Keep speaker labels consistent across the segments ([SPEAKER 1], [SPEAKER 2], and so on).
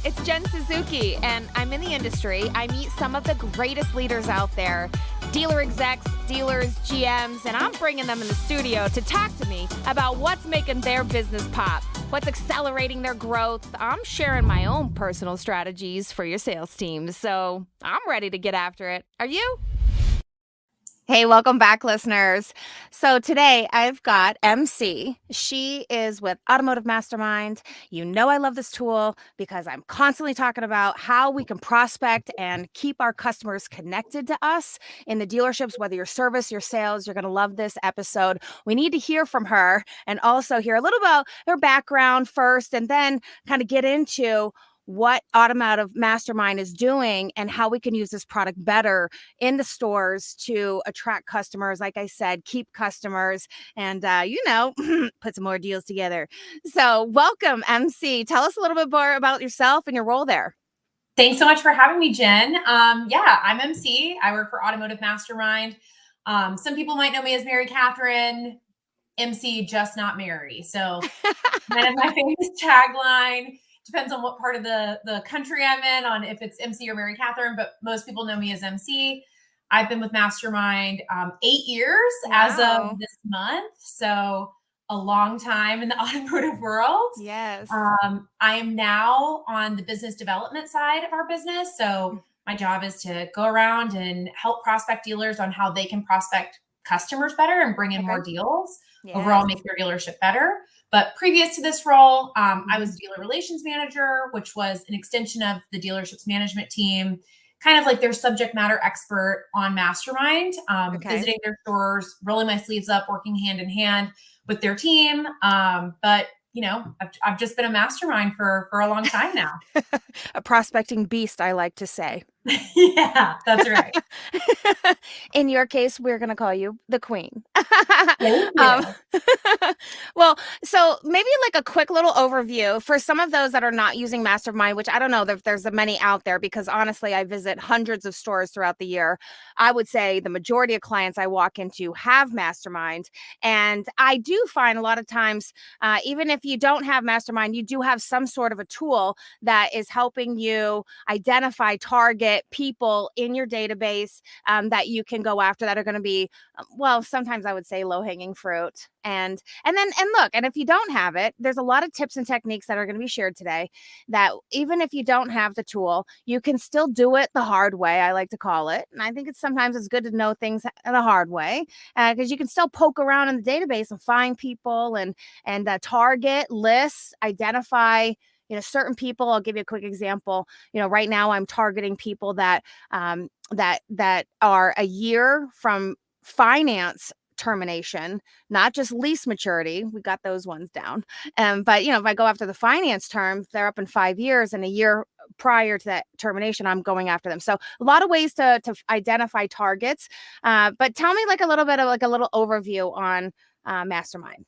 [SPEAKER 1] it's Jen Suzuki, and I'm in the industry. I meet some of the greatest leaders out there, dealer execs, dealers, GMs, and I'm bringing them in the studio to talk to me about what's making their business pop, what's accelerating their growth. I'm sharing my own personal strategies for your sales teams, so I'm ready to get after it. Are you? Hey, welcome back, listeners. So today I've got MC. She is with Automotive Mastermind. You know I love this tool because I'm constantly talking about how we can prospect and keep our customers connected to us in the dealerships, whether your service, your sales. You're going to love this episode. We need to hear from her and also hear a little about her background first and then kind of get into what Automotive Mastermind is doing and how we can use this product better in the stores to attract customers. Like I said, keep customers and, put some more deals together. So welcome, MC. Tell us a little bit more about yourself and your role there.
[SPEAKER 2] Thanks so much for having me, Jen. I'm MC. I work for Automotive Mastermind. Some people might know me as Mary Catherine, MC, just not Mary. So kind of my famous tagline. Depends on what part of the country I'm in on if it's MC or Mary Catherine, but most people know me as MC. I've been with Mastermind 8 years as of this month. So a long time in the automotive world.
[SPEAKER 1] Yes.
[SPEAKER 2] I am now on the business development side of our business. So my job is to go around and help prospect dealers on how they can prospect customers better and bring in more deals. Overall make their dealership better. But previous to this role, I was dealer relations manager, which was an extension of the dealership's management team, kind of like their subject matter expert on Mastermind, visiting their stores, rolling my sleeves up, working hand in hand with their team. But I've just been a mastermind for a long time now.
[SPEAKER 1] A prospecting beast, I like to say.
[SPEAKER 2] Yeah, that's right.
[SPEAKER 1] In your case, we're going to call you the queen.
[SPEAKER 2] Thank you.
[SPEAKER 1] Well, so maybe like a quick little overview for some of those that are not using Mastermind, which I don't know if there's many out there because honestly, I visit hundreds of stores throughout the year. I would say the majority of clients I walk into have Mastermind. And I do find a lot of times, even if you don't have Mastermind, you do have some sort of a tool that is helping you identify, target people in your database that you can go after that are going to be, sometimes I would say low-hanging fruit. And if you don't have it, there's a lot of tips and techniques that are going to be shared today that even if you don't have the tool, you can still do it the hard way, I like to call it. And I think sometimes it's good to know things the hard way because you can still poke around in the database and find people and target, list, identify certain people. I'll give you a quick example. Right now I'm targeting people that are a year from finance termination, not just lease maturity. We got those ones down. But if I go after the finance term, they're up in 5 years, and a year prior to that termination, I'm going after them. So a lot of ways to identify targets. But tell me like a little bit of like a little overview on Mastermind.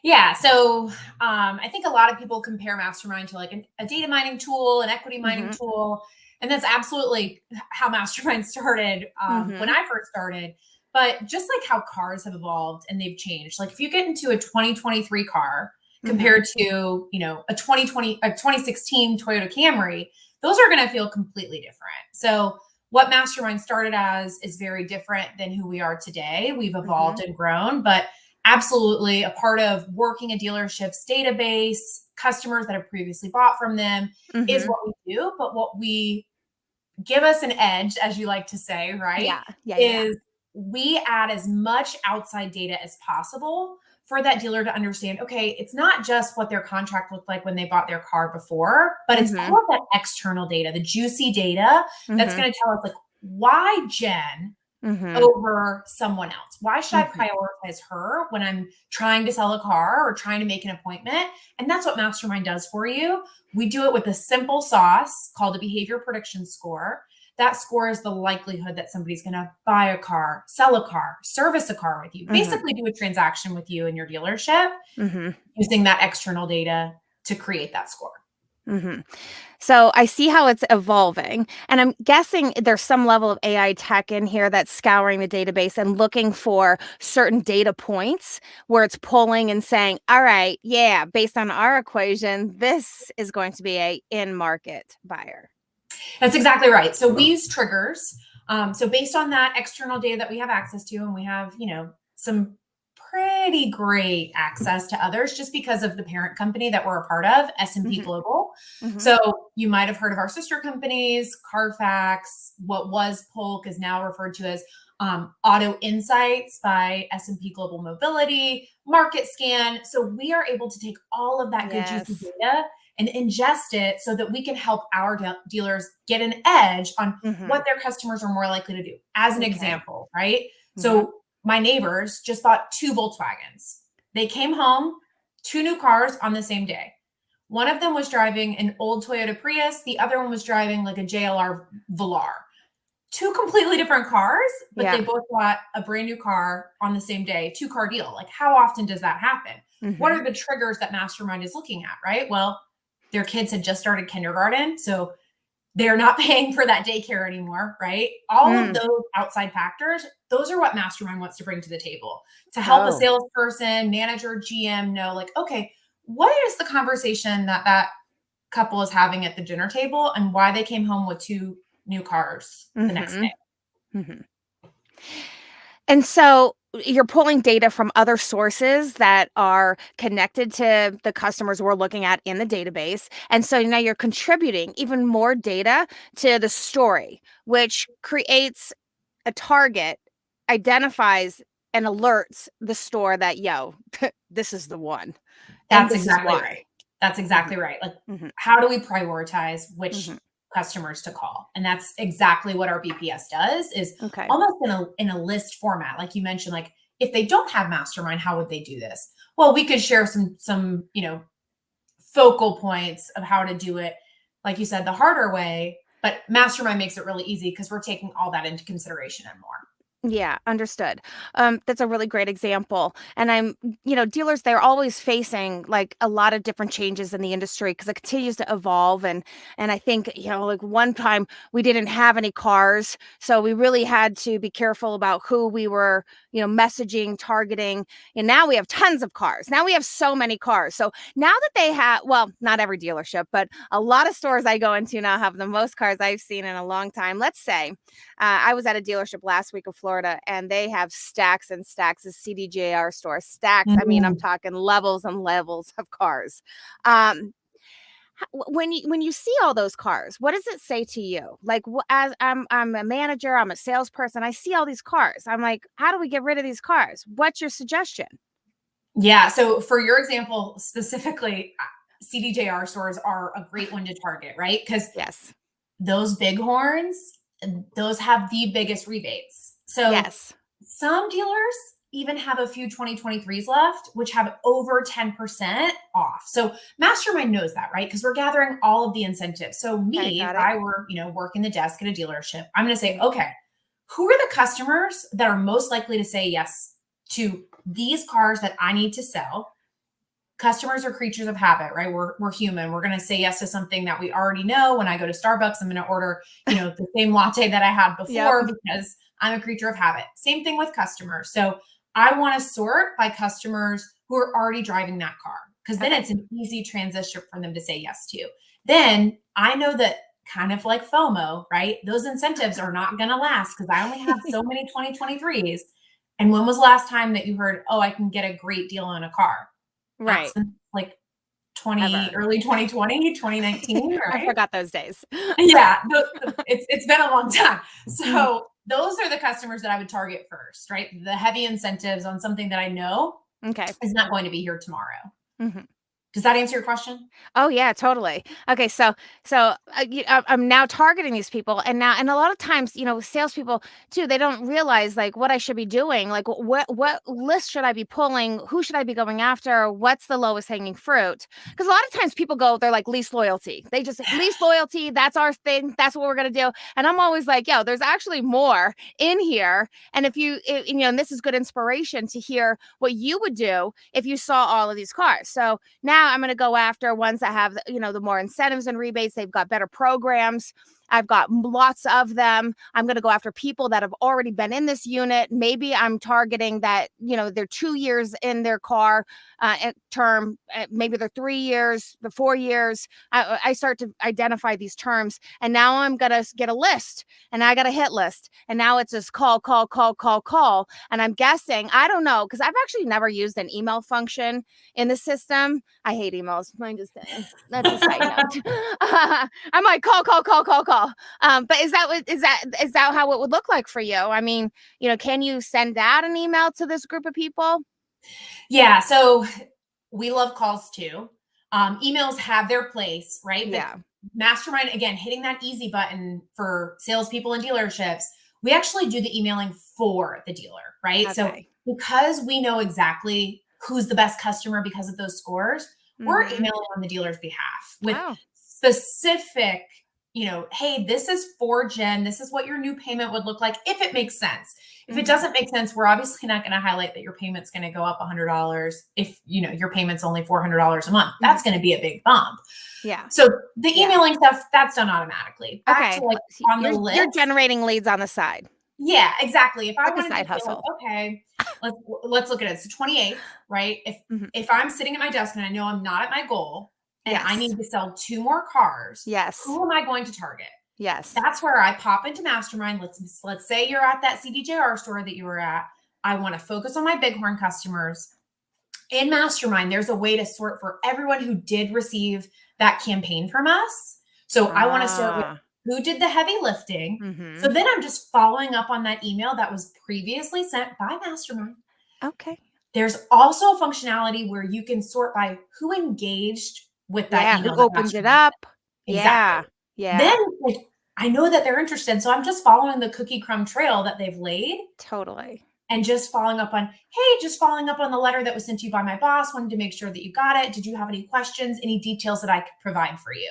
[SPEAKER 2] Yeah. So I think a lot of people compare Mastermind to like a data mining tool, an equity mining tool. And that's absolutely how Mastermind started when I first started. But just like how cars have evolved and they've changed, like if you get into a 2023 car compared to, a 2016 Toyota Camry, those are going to feel completely different. So what Mastermind started as is very different than who we are today. We've evolved and grown, but absolutely a part of working a dealership's database, customers that have previously bought from them is what we do. But what we give us an edge, as you like to say, right? Is we add as much outside data as possible for that dealer to understand, okay, it's not just what their contract looked like when they bought their car before, but it's all of that external data, the juicy data that's going to tell us like, why Jen over someone else? Why should I prioritize her when I'm trying to sell a car or trying to make an appointment? And that's what Mastermind does for you. We do it with a simple sauce called a behavior prediction score. That score is the likelihood that somebody's going to buy a car, sell a car, service a car with you, basically do a transaction with you in your dealership using that external data to create that score.
[SPEAKER 1] Mhm. So I see how it's evolving, and I'm guessing there's some level of AI tech in here that's scouring the database and looking for certain data points where it's pulling and saying, "All right, yeah, based on our equation, this is going to be a in-market buyer."
[SPEAKER 2] That's exactly right. So we use triggers. So based on that external data that we have access to, and we have, some pretty great access to others just because of the parent company that we're a part of, S&P
[SPEAKER 1] Mhm.
[SPEAKER 2] Global.
[SPEAKER 1] Mhm.
[SPEAKER 2] So you might have heard of our sister companies, Carfax, what was Polk is now referred to as Auto Insights by S&P Global Mobility, Market Scan. So we are able to take all of that good juicy
[SPEAKER 1] Yes.
[SPEAKER 2] data and ingest it so that we can help our dealers get an edge on what
[SPEAKER 1] Mhm.
[SPEAKER 2] their customers are more likely to do. As an
[SPEAKER 1] Okay.
[SPEAKER 2] example, right?
[SPEAKER 1] Mhm.
[SPEAKER 2] So my neighbors just bought two Volkswagens. They came home, two new cars on the same day. One of them was driving an old Toyota Prius, the other one was driving like a JLR Velar. Two completely different cars, but they
[SPEAKER 1] Yeah.
[SPEAKER 2] both bought a brand new car on the same day, two-car deal. Like, how often does that happen? What
[SPEAKER 1] Mhm.
[SPEAKER 2] are the triggers that Mastermind is looking at, right? Well, their kids had just started kindergarten, so they're not paying for that daycare anymore, right? All of
[SPEAKER 1] Mm.
[SPEAKER 2] those outside factors, those are what Mastermind wants to bring to the table to help a
[SPEAKER 1] Oh.
[SPEAKER 2] salesperson, manager, GM know, like, okay, what is the conversation that couple is having at the dinner table and why they came home with two new cars the next day?
[SPEAKER 1] Mhm. Mhm. And so you're pulling data from other sources that are connected to the customers we're looking at in the database. And so now you're contributing even more data to the story, which creates a target, identifies and alerts the store that, yo, this is the one. And
[SPEAKER 2] That's
[SPEAKER 1] this is
[SPEAKER 2] exactly
[SPEAKER 1] why.
[SPEAKER 2] right. That's
[SPEAKER 1] Mhm.
[SPEAKER 2] exactly right. Like,
[SPEAKER 1] Mhm.
[SPEAKER 2] how do we prioritize which
[SPEAKER 1] Mhm.
[SPEAKER 2] customers to call? And that's exactly what our BPS does, is
[SPEAKER 1] Okay.
[SPEAKER 2] almost in a list format. Like you mentioned, like if they don't have Mastermind, how would they do this? Well, we could share some, focal points of how to do it. Like you said, the harder way, but Mastermind makes it really easy because we're taking all that into consideration and more.
[SPEAKER 1] Yeah, understood. That's a really great example. And dealers, they're always facing like a lot of different changes in the industry because it continues to evolve. And I think, like one time we didn't have any cars. So we really had to be careful about who we were, messaging, targeting. And now we have tons of cars. Now we have so many cars. So now that they have, well, not every dealership, but a lot of stores I go into now have the most cars I've seen in a long time. Let's say I was at a dealership last week in Florida, and they have stacks and stacks of CDJR stores. Stacks. I mean, I'm
[SPEAKER 2] Mm.
[SPEAKER 1] talking levels and levels of cars. Um, when you see all those cars, what does it say to you? Like, as I'm a manager, I'm a salesperson. I see all these cars. I'm like, how do we get rid of these cars? What's your suggestion?
[SPEAKER 2] Yeah. So for your example specifically, CDJR stores are a great one to target, right? Because
[SPEAKER 1] Yes.
[SPEAKER 2] those bighorns, those have the biggest rebates. So
[SPEAKER 1] Yes.
[SPEAKER 2] some dealers even have a few 2023s left, which have over 10% off. So Mastermind knows that, right? Because we're gathering all of the incentives. So
[SPEAKER 1] Okay,
[SPEAKER 2] me, if
[SPEAKER 1] got it.
[SPEAKER 2] I were, working the desk at a dealership, I'm going to say,
[SPEAKER 1] Mhm.
[SPEAKER 2] okay, who are the customers that are most likely to say yes to these cars that I need to sell? Customers are creatures of habit, right? We're human. We're going to say yes to something that we already know. When I go to Starbucks, I'm going to order, the same latte that I had
[SPEAKER 1] Yep.
[SPEAKER 2] before because I'm a creature of habit. Same thing with customers. So I want to sort by customers who are already driving that car because then
[SPEAKER 1] Okay.
[SPEAKER 2] it's an easy transition for them to say yes to. Then I know that, kind of like FOMO, right? Those incentives are not going to last because I only have so many 2023s. And when was the last time that you heard, oh, I can get a great deal on a car? Not
[SPEAKER 1] Right.
[SPEAKER 2] since like 20
[SPEAKER 1] Ever.
[SPEAKER 2] early 2020, 2019,
[SPEAKER 1] I
[SPEAKER 2] right?
[SPEAKER 1] forgot those days.
[SPEAKER 2] Yeah, it's been a long time.
[SPEAKER 1] Mhm.
[SPEAKER 2] So those are the customers that I would target first, right? The heavy incentives on something that I know
[SPEAKER 1] Okay.
[SPEAKER 2] is not going to be here tomorrow.
[SPEAKER 1] Mhm.
[SPEAKER 2] Does that answer your question?
[SPEAKER 1] Oh yeah, totally. Okay, I'm now targeting these people, and a lot of times, salespeople too, they don't realize like what I should be doing, like what list should I be pulling, who should I be going after, what's the lowest hanging fruit? Because a lot of times people go, they're like least loyalty. They just least loyalty. That's our thing. That's what we're gonna do. And I'm always like, yo, there's actually more in here. And and this is good inspiration to hear what you would do if you saw all of these cars. So now now I'm going to go after ones that have, the more incentives and rebates. They've got better programs. I've got lots of them. I'm going to go after people that have already been in this unit. Maybe I'm targeting that, they're 2 years in their car term. Maybe they're 3 years, the 4 years. I start to identify these terms. And now I'm going to get a list, and I got a hit list. And now it's just call. And I'm guessing, I don't know, because I've actually never used an email function in the system. I hate emails. Mine just that's a side note. I'm like call. But is that how it would look like for you? I mean, can you send out an email to this group of people?
[SPEAKER 2] Yeah. So we love calls too. Emails have their place, right?
[SPEAKER 1] Yeah.
[SPEAKER 2] But Mastermind, again, hitting that easy button for salespeople and dealerships, we actually do the emailing for the dealer, right?
[SPEAKER 1] Okay.
[SPEAKER 2] So because we know exactly who's the best customer because of those scores, we're emailing on the dealer's behalf with specific, hey, this is for Jen. This is what your new payment would look like if it makes sense. If it doesn't make sense, we're obviously not going to highlight that your payment's going to go up $100 if your payment's only $400 a month. That's going to be a big bump.
[SPEAKER 1] Yeah.
[SPEAKER 2] So the emailing stuff, that's done automatically. Back
[SPEAKER 1] Okay.
[SPEAKER 2] to on the list.
[SPEAKER 1] You're generating leads on the side.
[SPEAKER 2] Yeah, exactly. If I
[SPEAKER 1] Like a
[SPEAKER 2] wanted
[SPEAKER 1] side
[SPEAKER 2] to
[SPEAKER 1] hustle.
[SPEAKER 2] okay, let's look at it. It's the 28th, right? If I'm sitting at my desk and I know I'm not at my goal and I need to sell 2 more cars, who am I going to target?
[SPEAKER 1] Yes.
[SPEAKER 2] That's where I pop into Mastermind. Let's say you're at that CDJR store that you were at. I want to focus on my bighorn customers. In Mastermind, there's a way to sort for everyone who did receive that campaign from us. So I want to sort with who did the heavy lifting. So then I'm just following up on that email that was previously sent by Mastermind.
[SPEAKER 1] Okay.
[SPEAKER 2] There's also a functionality where you can sort by who engaged with that email.
[SPEAKER 1] Who opened it up.
[SPEAKER 2] Exactly.
[SPEAKER 1] Yeah.
[SPEAKER 2] Then I know that they're interested. So I'm just following the cookie crumb trail that they've laid.
[SPEAKER 1] Totally.
[SPEAKER 2] And just following up on the letter that was sent to you by my boss. Wanted to make sure that you got it. Did you have any questions, any details that I could provide for you?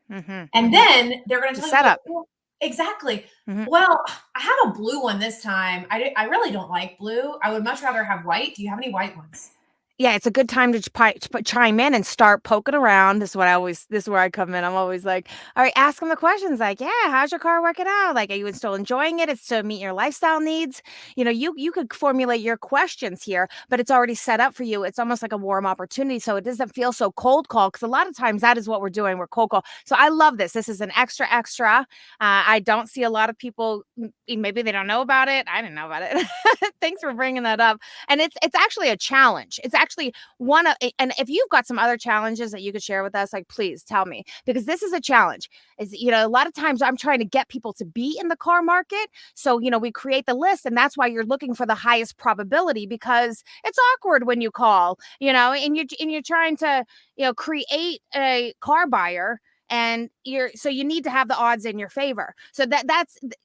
[SPEAKER 2] And then they're going to tell
[SPEAKER 1] setup.
[SPEAKER 2] you. Well, exactly. Well, I have a blue one this time. I really don't like blue. I would much rather have white. Do you have any white ones?
[SPEAKER 1] Yeah, it's a good time to chime in and start poking around. This is where I come in. I'm always like, all right, ask them the questions like, yeah, how's your car working out? Like, are you still enjoying it? It's to meet your lifestyle needs. You could formulate your questions here, but it's already set up for you. It's almost like a warm opportunity. So it doesn't feel so cold call, because a lot of times that is what we're doing. We're cold call. So I love this. This is an extra. I don't see a lot of people, maybe they don't know about it. I didn't know about it. Thanks for bringing that up. And it's actually a challenge. It's actually and if you've got some other challenges that you could share with us, like, please tell me, because this is a challenge. A lot of times I'm trying to get people to be in the car market. So, we create the list, and that's why you're looking for the highest probability, because it's awkward when you call, and you're trying to, create a car buyer. And you need to have the odds in your favor. So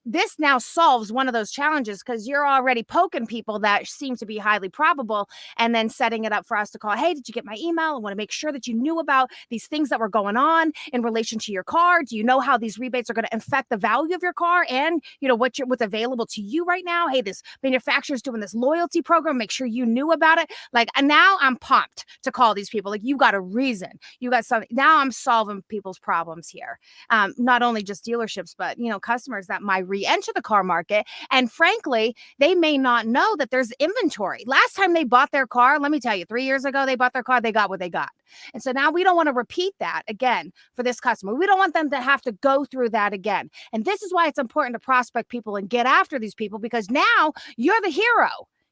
[SPEAKER 1] this now solves one of those challenges, because you're already poking people that seem to be highly probable, and then setting it up for us to call. Hey, did you get my email? I want to make sure that you knew about these things that were going on in relation to your car. Do you know how these rebates are going to affect the value of your car, and what's available to you right now? Hey, this manufacturer's doing this loyalty program. Make sure you knew about it. And now I'm pumped to call these people. Like, you got a reason. You got something. Now I'm solving people's problems here. Not only just dealerships, but customers that might re-enter the car market, and frankly, they may not know that there's inventory. Last time they bought their car, let me tell you, 3 years ago they bought their car, they got what they got. And so now we don't want to repeat that again for this customer. We don't want them to have to go through that again. And this is why it's important to prospect people and get after these people, because now you're the hero.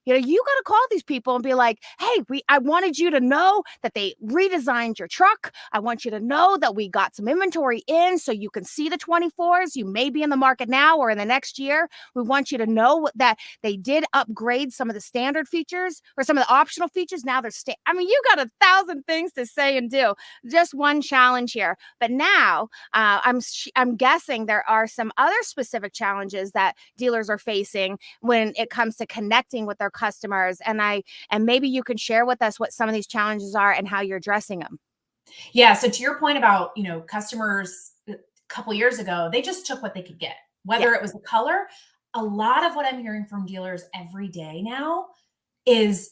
[SPEAKER 1] You got to call these people and be like, hey, I wanted you to know that they redesigned your truck. I want you to know that we got some inventory in so you can see the 24s. You may be in the market now or in the next year. We want you to know that they did upgrade some of the standard features or some of the optional features. Now they're you got 1,000 things to say and do. Just one challenge here. But now I'm guessing there are some other specific challenges that dealers are facing when it comes to connecting with their customers, and maybe you can share with us what some of these challenges are and how you're addressing them.
[SPEAKER 2] Yeah. So to your point about, customers a couple years ago, they just took what they could get, whether it was the color. A lot of what I'm hearing from dealers every day now is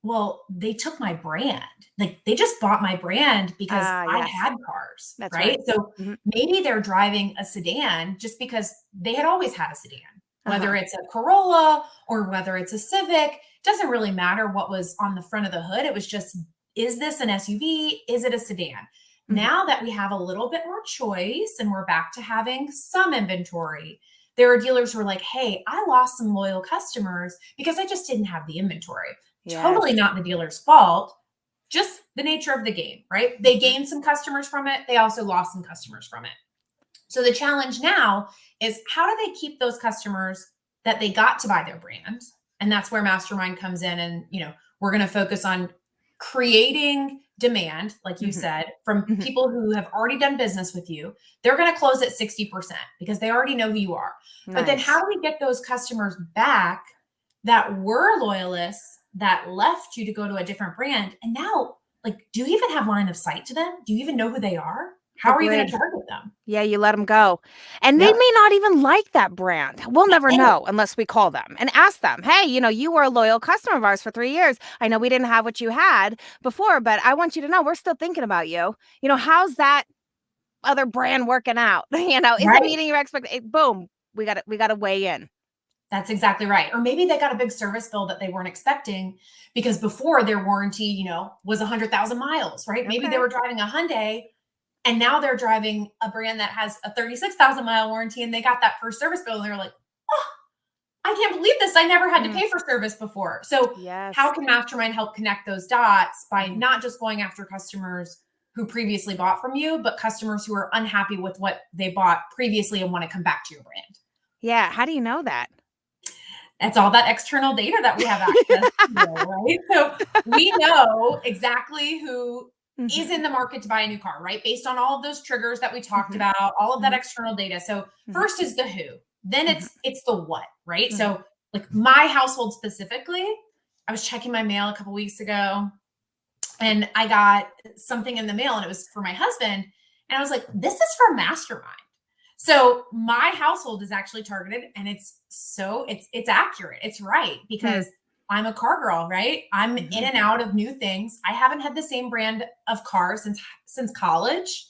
[SPEAKER 2] well, they took my brand. Like they just bought my brand because
[SPEAKER 1] Ah,
[SPEAKER 2] I
[SPEAKER 1] yes.
[SPEAKER 2] had cars,
[SPEAKER 1] That's
[SPEAKER 2] right?
[SPEAKER 1] right.
[SPEAKER 2] So
[SPEAKER 1] Mhm.
[SPEAKER 2] maybe they're driving a sedan just because they had always had a sedan, whether
[SPEAKER 1] Uh-huh.
[SPEAKER 2] it's a Corolla or whether it's a Civic, doesn't really matter what was on the front of the hood. It was just, is this an SUV? Is it a sedan?
[SPEAKER 1] Mhm.
[SPEAKER 2] Now that we have a little bit more choice and we're back to having some inventory, there are dealers who are like, hey, I lost some loyal customers because I just didn't have the inventory.
[SPEAKER 1] Yes.
[SPEAKER 2] Totally not the dealer's fault, just the nature of the game, right? They
[SPEAKER 1] Mhm.
[SPEAKER 2] gained some customers from it, they also lost some customers from it. So the challenge now is how do they keep those customers that they got to buy their brand? And that's where Mastermind comes in. And, we're going to focus on creating demand, like you
[SPEAKER 1] Mhm.
[SPEAKER 2] said, from
[SPEAKER 1] Mhm.
[SPEAKER 2] people who have already done business with you. They're going to close at 60% because they already know who you are. But then how
[SPEAKER 1] Nice.
[SPEAKER 2] do we get those customers back that were loyalists that left you to go to a different brand? And now, like, do you even have line of sight to them? Do you even know who they are? How are you going to
[SPEAKER 1] Agreed.
[SPEAKER 2] target them?
[SPEAKER 1] Yeah, you let them go. And they
[SPEAKER 2] Yep.
[SPEAKER 1] may not even like that brand. We'll never
[SPEAKER 2] Hey,
[SPEAKER 1] know unless we call them and ask them, hey, you were a loyal customer of ours for 3 years. I know we didn't have what you had before, but I want you to know we're still thinking about you. How's that other brand working out? Is it
[SPEAKER 2] right.
[SPEAKER 1] meeting your expectation? Boom. We got to weigh in.
[SPEAKER 2] That's exactly right. Or maybe they got a big service bill that they weren't expecting because before their warranty, was 100,000 miles, right? Maybe they
[SPEAKER 1] Okay.
[SPEAKER 2] were driving a Hyundai and now they're driving a brand that has a 36,000-mile warranty and they got that first service bill and they're like, oh, I can't believe this. I never had to
[SPEAKER 1] Mm,
[SPEAKER 2] pay for service before. So, how
[SPEAKER 1] yes.
[SPEAKER 2] can Mastermind help connect those dots by
[SPEAKER 1] Mhm.
[SPEAKER 2] not just going after customers who previously bought from you, but customers who are unhappy with what they bought previously and want to come back to your brand?
[SPEAKER 1] Yeah. How do you know that?
[SPEAKER 2] That's all that external data that we have access to, right? So we know exactly who is
[SPEAKER 1] Mhm.
[SPEAKER 2] in the market to buy a new car, right? Based on all of those triggers that we talked
[SPEAKER 1] Mhm.
[SPEAKER 2] about, all of that
[SPEAKER 1] Mhm.
[SPEAKER 2] external data. So
[SPEAKER 1] Mhm.
[SPEAKER 2] first is the who, then
[SPEAKER 1] Mhm.
[SPEAKER 2] it's the what, right?
[SPEAKER 1] Mhm.
[SPEAKER 2] So like my household specifically, I was checking my mail a couple weeks ago and I got something in the mail and it was for my husband. And I was like, this is from Mastermind. So my household is actually targeted and it's accurate. It's right
[SPEAKER 1] Mm.
[SPEAKER 2] because I'm a car girl, right? I'm in
[SPEAKER 1] Mhm.
[SPEAKER 2] and out of new things. I haven't had the same brand of car since college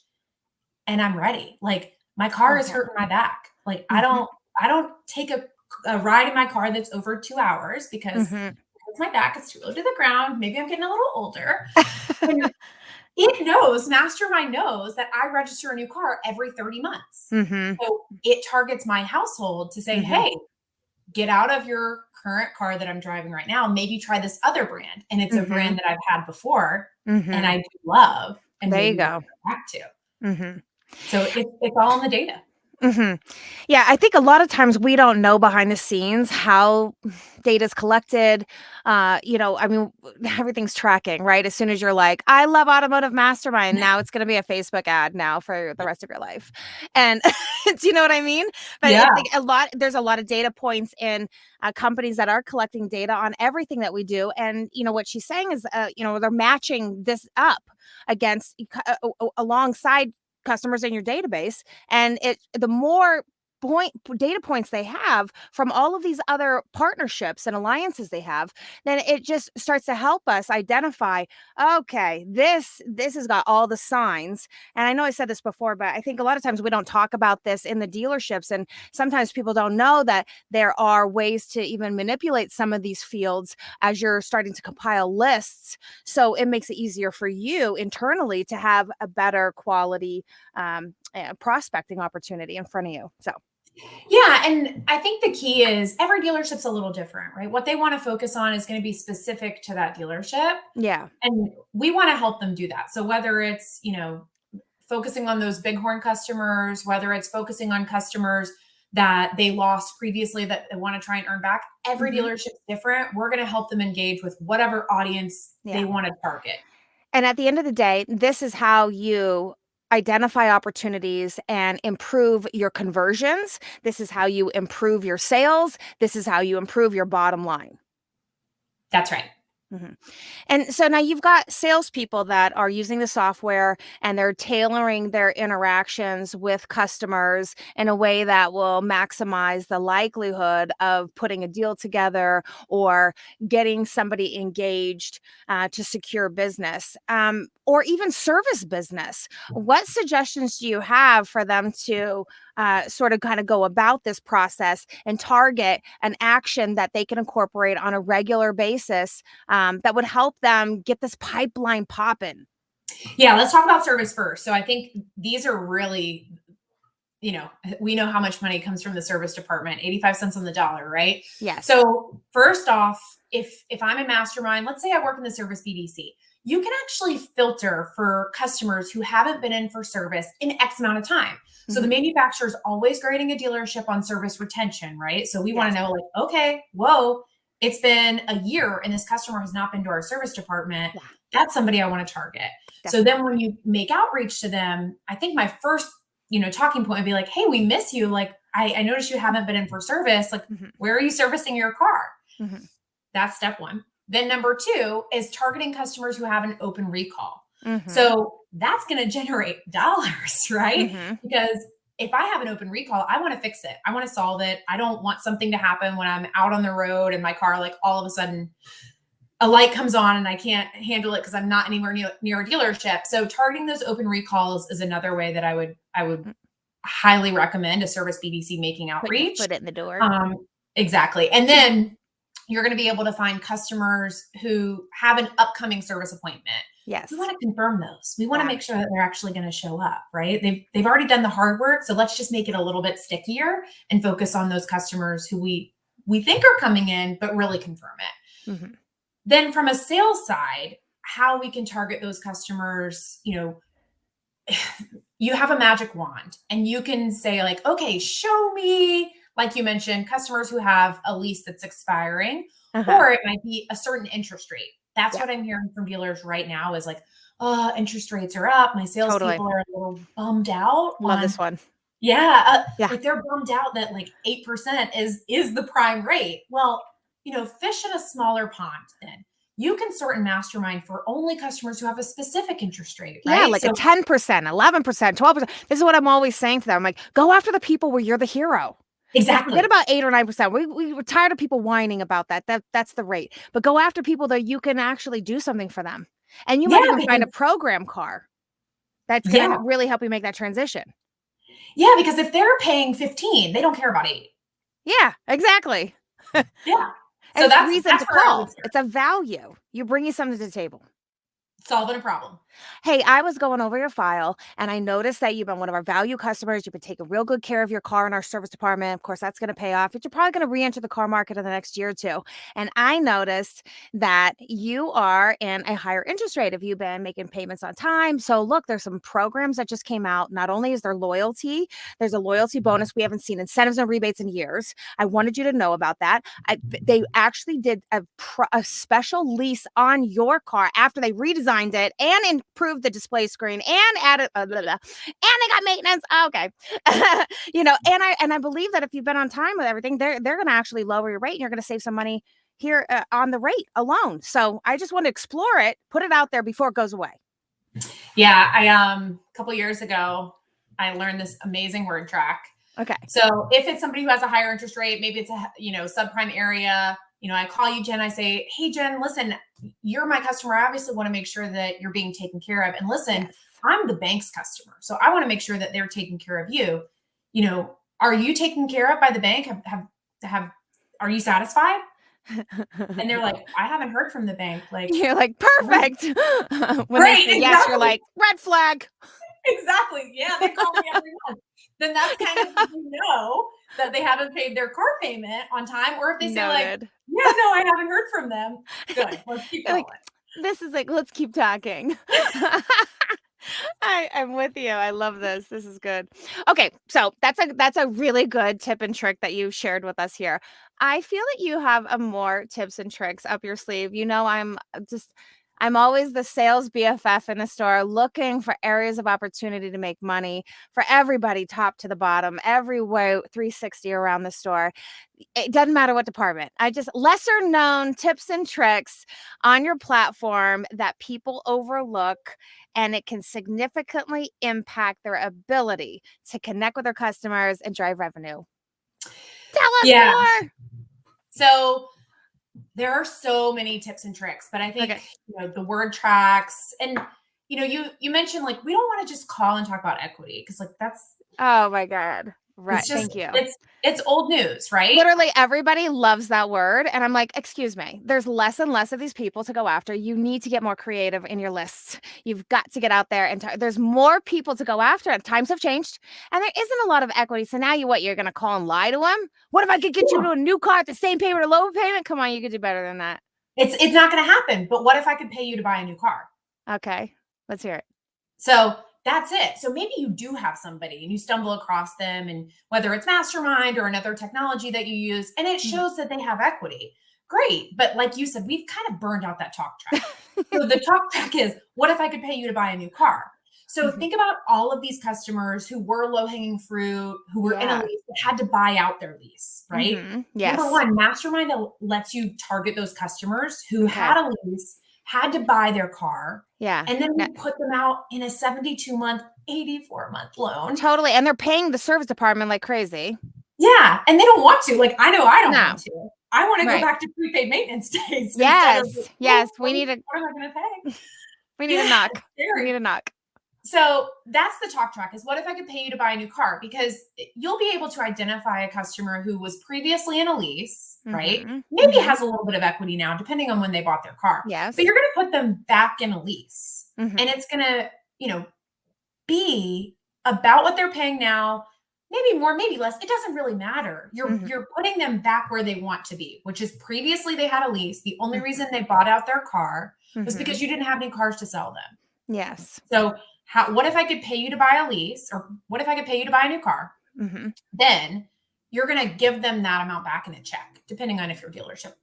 [SPEAKER 2] and I'm ready. Like my car is
[SPEAKER 1] Okay.
[SPEAKER 2] hurting my back. Like
[SPEAKER 1] Mhm.
[SPEAKER 2] I don't take a ride in my car that's over 2 hours because
[SPEAKER 1] Mhm.
[SPEAKER 2] it's my back. It's too low to the ground. Maybe I'm getting a little older. And it knows, Mastermind knows that I register a new car every 30 months.
[SPEAKER 1] Mhm.
[SPEAKER 2] So it targets my household to say,
[SPEAKER 1] Mhm.
[SPEAKER 2] hey, get out of your current car that I'm driving right now. Maybe try this other brand. And it's a
[SPEAKER 1] Mhm.
[SPEAKER 2] brand that I've had before and
[SPEAKER 1] Mhm.
[SPEAKER 2] I do love and
[SPEAKER 1] There you
[SPEAKER 2] maybe want
[SPEAKER 1] go.
[SPEAKER 2] to go back to.
[SPEAKER 1] Mhm.
[SPEAKER 2] So it's all in the data.
[SPEAKER 1] Mhm. Yeah, I think a lot of times we don't know behind the scenes how data is collected. I mean, everything's tracking, right? As soon as you're like, I love Automotive Mastermind, now it's going to be a Facebook ad now for the rest of your life. And do you know what I mean? But I
[SPEAKER 2] Yeah.
[SPEAKER 1] think there's a lot of data points in companies that are collecting data on everything that we do. And, what she's saying is, they're matching this up against, alongside customers in your database and the more data points they have from all of these other partnerships and alliances they have, then it just starts to help us identify, okay, this has got all the signs. And I know I said this before, but I think a lot of times we don't talk about this in the dealerships, and sometimes people don't know that there are ways to even manipulate some of these fields as you're starting to compile lists, so it makes it easier for you internally to have a better quality prospecting opportunity in front of you. So,
[SPEAKER 2] Yeah, and I think the key is every dealership's a little different, right? What they want to focus on is going to be specific to that dealership.
[SPEAKER 1] yeah.
[SPEAKER 2] And we want to help them do that. So whether it's, focusing on those bighorn customers, whether it's focusing on customers that they lost previously that they want to try and earn back, every
[SPEAKER 1] Mhm.
[SPEAKER 2] dealership's different. We're going to help them engage with whatever audience
[SPEAKER 1] Yeah.
[SPEAKER 2] they want to target.
[SPEAKER 1] And at the end of the day, this is how you identify opportunities and improve your conversions. This is how you improve your sales. This is how you improve your bottom line.
[SPEAKER 2] That's right.
[SPEAKER 1] Mhm. And so now you've got salespeople that are using the software and they're tailoring their interactions with customers in a way that will maximize the likelihood of putting a deal together or getting somebody engaged to secure business, or even service business. What suggestions do you have for them to sort of kind of go about this process and target an action that they can incorporate on a regular basis, that would help them get this pipeline popping?
[SPEAKER 2] Yeah, let's talk about service first. So I think these are really, we know how much money comes from the service department, 85 cents on the dollar, right?
[SPEAKER 1] Yes.
[SPEAKER 2] So first off, if I'm a mastermind, let's say I work in the service BDC, you can actually filter for customers who haven't been in for service in X amount of time. So the
[SPEAKER 1] Mhm.
[SPEAKER 2] manufacturer is always grading a dealership on service retention, right? So we want
[SPEAKER 1] Yes.
[SPEAKER 2] to know, like, okay, whoa, it's been a year and this customer has not been to our service department.
[SPEAKER 1] Yeah,
[SPEAKER 2] That's somebody I want to target. So then
[SPEAKER 1] definitely.
[SPEAKER 2] when you make outreach to them, I think my first, talking point would be like, hey, we miss you. Like, I noticed you haven't been in for service. Like,
[SPEAKER 1] Mhm.
[SPEAKER 2] where are you servicing your car?
[SPEAKER 1] Mhm.
[SPEAKER 2] That's step one. Then number two is targeting customers who have an open recall.
[SPEAKER 1] Mhm.
[SPEAKER 2] So that's going to generate dollars, right?
[SPEAKER 1] Mhm.
[SPEAKER 2] Because if I have an open recall, I want to fix it. I want to solve it. I don't want something to happen when I'm out on the road and my car, like all of a sudden a light comes on and I can't handle it because I'm not anywhere near a dealership. So targeting those open recalls is another way that I would
[SPEAKER 1] Mm.
[SPEAKER 2] highly recommend a service BDC making
[SPEAKER 1] Put your
[SPEAKER 2] outreach.
[SPEAKER 1] foot in the door.
[SPEAKER 2] Um, exactly. And then you're going to be able to find customers who have an upcoming service appointment. We
[SPEAKER 1] Yes.
[SPEAKER 2] want to confirm those. We want to
[SPEAKER 1] Yeah.
[SPEAKER 2] make sure that they're actually going to show up, right? They've already done the hard work, so let's just make it a little bit stickier and focus on those customers who we think are coming in, but really confirm it.
[SPEAKER 1] Mhm.
[SPEAKER 2] Then from a sales side, how we can target those customers, you have a magic wand and you can say like, okay, show me, like you mentioned, customers who have a lease that's expiring,
[SPEAKER 1] Uh-huh.
[SPEAKER 2] or it might be a certain interest rate. That's
[SPEAKER 1] Yeah,
[SPEAKER 2] what I'm hearing from dealers right now is like, oh, interest rates are up. My
[SPEAKER 1] totally.
[SPEAKER 2] salespeople are a little bummed out
[SPEAKER 1] Love
[SPEAKER 2] on,
[SPEAKER 1] this one.
[SPEAKER 2] yeah,
[SPEAKER 1] Yeah.
[SPEAKER 2] like they're bummed out that like 8% is the prime rate. Well, fish in a smaller pond then. You can sort and mastermind for only customers who have a specific interest rate,
[SPEAKER 1] Yeah,
[SPEAKER 2] right?
[SPEAKER 1] like a
[SPEAKER 2] So
[SPEAKER 1] 10%, 11%, 12%. This is what I'm always saying to them. I'm like, go after the people where you're the hero. Like, forget
[SPEAKER 2] exactly.
[SPEAKER 1] about 8 or 9%. We're tired of people whining about that. That's the rate. But go after people that you can actually do something for them. And you
[SPEAKER 2] Yeah,
[SPEAKER 1] might even find a
[SPEAKER 2] because
[SPEAKER 1] program car that's
[SPEAKER 2] yeah,
[SPEAKER 1] gonna really help you make that transition.
[SPEAKER 2] yeah, because if they're paying 15, they don't care about 8.
[SPEAKER 1] Yeah, exactly.
[SPEAKER 2] Yeah.
[SPEAKER 1] And
[SPEAKER 2] So
[SPEAKER 1] it's a
[SPEAKER 2] that's
[SPEAKER 1] reason
[SPEAKER 2] that's
[SPEAKER 1] to
[SPEAKER 2] where I would
[SPEAKER 1] call.
[SPEAKER 2] start.
[SPEAKER 1] It's a value. You're bringing something to the table.
[SPEAKER 2] Solving a problem.
[SPEAKER 1] Hey, I was going over your file and I noticed that you've been one of our value customers. You've been taking real good care of your car in our service department. Of course, that's going to pay off, but you're probably going to re enter the car market in the next year or two. And I noticed that you are in a higher interest rate if you've been making payments on time. So, look, there's some programs that just came out. Not only is there loyalty, there's a loyalty bonus. We haven't seen incentives and rebates in years. I wanted you to know about that. They actually did a special lease on your car after they redesigned it and improved the display screen and added blah, blah, and they got maintenance. Okay, and I believe that if you've been on time with everything, they're going to actually lower your rate and you're going to save some money here on the rate alone. So I just want to explore it, put it out there before it goes away.
[SPEAKER 2] Yeah, I a couple years ago, I learned this amazing word track.
[SPEAKER 1] Okay.
[SPEAKER 2] So if it's somebody who has a higher interest rate, maybe it's a subprime area, I call you, Jen, I say, hey Jen, listen, you're my customer. I obviously want to make sure that you're being taken care of. And listen,
[SPEAKER 1] Yes.
[SPEAKER 2] I'm the bank's customer. So I want to make sure that they're taking care of you. Are you taken care of by the bank? Have are you satisfied? And they're like, I haven't heard from the bank. Like,
[SPEAKER 1] You're like,
[SPEAKER 2] "Right,
[SPEAKER 1] perfect. When they
[SPEAKER 2] right,
[SPEAKER 1] say yes, you're
[SPEAKER 2] exactly.
[SPEAKER 1] like, red flag.
[SPEAKER 2] Exactly. Yeah, they call me every month. Then that's kind of when you know that they haven't paid their car payment on time, or if they say like,
[SPEAKER 1] Noted.
[SPEAKER 2] "Yeah, no, I haven't heard from them." Good. Let's keep
[SPEAKER 1] You're
[SPEAKER 2] going.
[SPEAKER 1] like, this is like, let's keep talking. I'm with you. I love this. This is good. Okay, so that's a really good tip and trick that you shared with us here. I feel that you have a more tips and tricks up your sleeve. I'm just I'm always the sales BFF in the store looking for areas of opportunity to make money for everybody, top to the bottom, every way 360 around the store. It doesn't matter what department. I just lesser known tips and tricks on your platform that people overlook, and it can significantly impact their ability to connect with their customers and drive revenue. Tell us
[SPEAKER 2] Yeah.
[SPEAKER 1] more.
[SPEAKER 2] So there are so many tips and tricks, but I think, the word tracks, and, you mentioned, like, we don't want to just call and talk about equity, because, like, that's,
[SPEAKER 1] Oh my God. Right.
[SPEAKER 2] it's just,
[SPEAKER 1] Thank you.
[SPEAKER 2] it's old news, right?
[SPEAKER 1] Literally everybody loves that word. And I'm like, excuse me, there's less and less of these people to go after. You need to get more creative in your lists. You've got to get out there and there's more people to go after. And times have changed and there isn't a lot of equity. So now you're going to call and lie to them? What if I could get you to a new car at the same payment or lower payment? Come on, you could do better than that.
[SPEAKER 2] It's not going to happen. But what if I could pay you to buy a new car?
[SPEAKER 1] Okay, let's hear it.
[SPEAKER 2] So that's it. So maybe you do have somebody and you stumble across them, and whether it's Mastermind or another technology that you use, and it shows that they have equity. Great. But like you said, we've kind of burned out that talk track. So the talk track is, what if I could pay you to buy a new car? So think about all of these customers who were low-hanging fruit, who were in a lease, that had to buy out their lease, right?
[SPEAKER 1] Yes.
[SPEAKER 2] Number one, Mastermind lets you target those customers who had a lease, had to buy their car.
[SPEAKER 1] Yeah.
[SPEAKER 2] And then we put them out in a 72-month, 84-month loan.
[SPEAKER 1] Totally. And they're paying the service department like crazy.
[SPEAKER 2] Yeah. And they don't want to. Like, I know I don't want to. I want to go
[SPEAKER 1] Right.
[SPEAKER 2] back to prepaid maintenance days.
[SPEAKER 1] Yes.
[SPEAKER 2] Instead of,
[SPEAKER 1] yes. We need a,
[SPEAKER 2] what am I going to pay?
[SPEAKER 1] we need a knock. We need a knock.
[SPEAKER 2] So that's the talk track, is what if I could pay you to buy a new car? Because you'll be able to identify a customer who was previously in a lease, right? Maybe has a little bit of equity now, depending on when they bought their car.
[SPEAKER 1] Yes.
[SPEAKER 2] But you're going to put them back in a lease. And it's going to, be about what they're paying now, maybe more, maybe less. It doesn't really matter. You're putting them back where they want to be, which is previously they had a lease. The only reason they bought out their car was because you didn't have any cars to sell them.
[SPEAKER 1] Yes.
[SPEAKER 2] So what if I could pay you to buy a lease, or what if I could pay you to buy a new car? Then you're going to give them that amount back in a check, depending on if your dealership,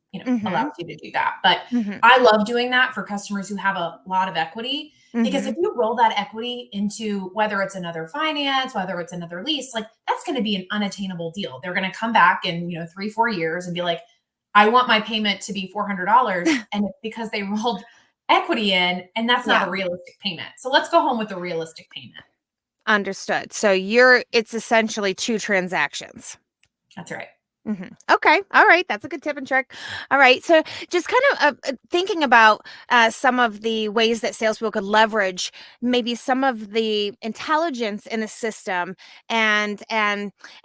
[SPEAKER 2] allows you to do that. But I love doing that for customers who have a lot of equity, because if you roll that equity into, whether it's another finance, whether it's another lease, like, that's going to be an unattainable deal. They're going to come back in, 3-4 years and be like, I want my payment to be $400. And it's because they rolled equity in, and that's not a realistic payment. So let's go home with a realistic payment.
[SPEAKER 1] Understood. So it's essentially 2 transactions.
[SPEAKER 2] That's right.
[SPEAKER 1] Okay. All right. That's a good tip and trick. All right. So just kind of thinking about some of the ways that salespeople could leverage maybe some of the intelligence in the system and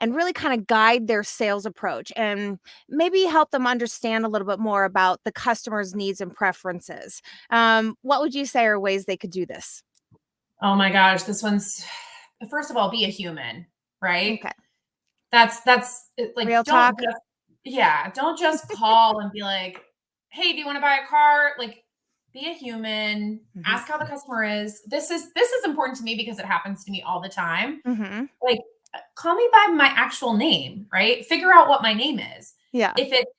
[SPEAKER 1] really kind of guide their sales approach, and maybe help them understand a little bit more about the customer's needs and preferences. What would you say are ways they could do this?
[SPEAKER 2] Oh my gosh. This one's, first of all, be a human, right?
[SPEAKER 1] Okay.
[SPEAKER 2] That's like,
[SPEAKER 1] real talk.
[SPEAKER 2] Don't just call and be like, hey, do you want to buy a car? Like, be a human, ask how the customer is. This is important to me because it happens to me all the time. Like, call me by my actual name, right? Figure out what my name is.
[SPEAKER 1] Yeah.
[SPEAKER 2] If it's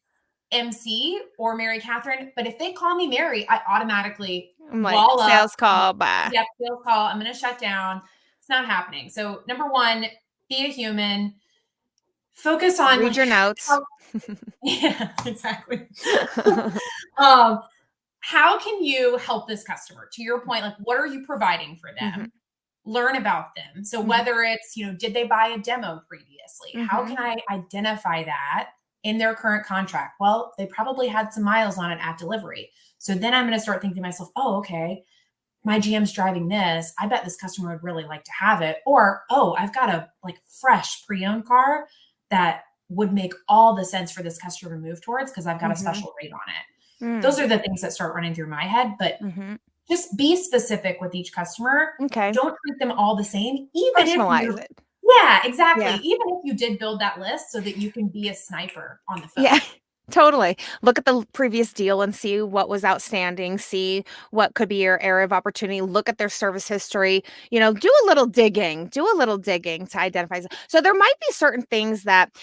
[SPEAKER 2] MC or Mary Catherine, but if they call me Mary, I automatically
[SPEAKER 1] wall up. Sales call, bye.
[SPEAKER 2] Yep, sales call. I'm going to shut down. It's not happening. So number one, be a human. Focus on,
[SPEAKER 1] read your notes.
[SPEAKER 2] Yeah, exactly. How can you help this customer? To your point, like, what are you providing for them? Learn about them. So whether it's, did they buy a demo previously? How can I identify that in their current contract? Well, they probably had some miles on it at delivery. So then I'm going to start thinking to myself, oh, okay, my GM's driving this. I bet this customer would really like to have it. Or, oh, I've got a fresh pre-owned car that would make all the sense for this customer to move towards, because I've got a special rate on it. Those are the things that start running through my head. But just be specific with each customer.
[SPEAKER 1] Okay.
[SPEAKER 2] Don't treat them all the same. Even
[SPEAKER 1] personalize it.
[SPEAKER 2] Yeah, exactly. Yeah. Even if you did build that list so that you can be a sniper on the phone.
[SPEAKER 1] Yeah. Totally. Look at the previous deal and see what was outstanding, see what could be your area of opportunity, look at their service history, do a little digging to identify. So there might be certain things that